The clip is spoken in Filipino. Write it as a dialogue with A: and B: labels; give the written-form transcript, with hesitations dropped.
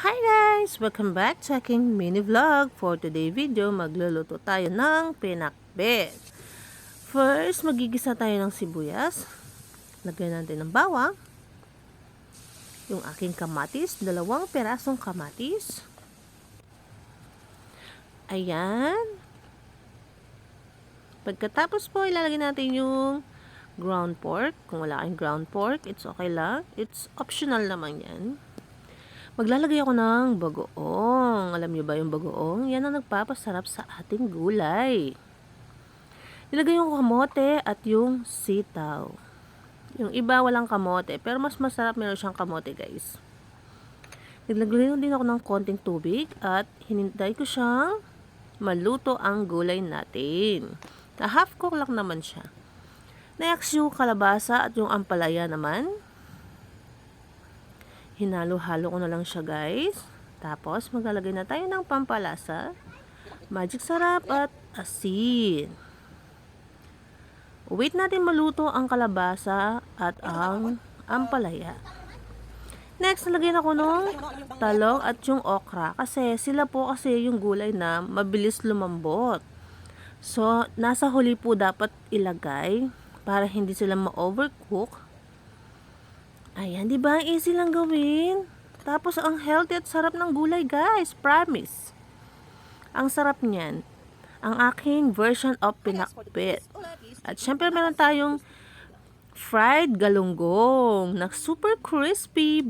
A: Hi guys! Welcome back to aking mini vlog. For today video, magluluto tayo ng pinakbet. First, magigisa tayo ng sibuyas. Lagyan natin ng bawang. Yung aking kamatis, 2 perasong kamatis. Ayan. Pagkatapos po, ilalagay natin yung ground pork. Kung wala kayong ground pork, it's okay lang. It's optional naman yan. Maglalagay ako ng bagoong. Alam niyo ba yung bagoong? Yan ang nagpapasarap sa ating gulay. Nilagay yung kamote at yung sitaw. Yung iba walang kamote, pero mas masarap meron siyang kamote, guys. Nilagay din ako ng konting tubig at hinintay ko siyang maluto ang gulay natin. Na half cook lang naman siya. Next, yung kalabasa at yung ampalaya naman. Hinalo-halo ko na lang siya, guys. Tapos, maglalagay na tayo ng pampalasa, magic sarap at asin. Wait natin maluto ang kalabasa at ang ampalaya. Next, nalagyan ako ng talong at yung okra. Kasi sila po yung gulay na mabilis lumambot. So, nasa huli po dapat ilagay para hindi sila ma-overcook. Ayan, di ba? Easy lang gawin. Tapos, ang healthy at sarap ng gulay, guys. Promise. Ang sarap niyan. Ang aking version of pinakbet. At syempre, meron tayong fried galunggong na super crispy.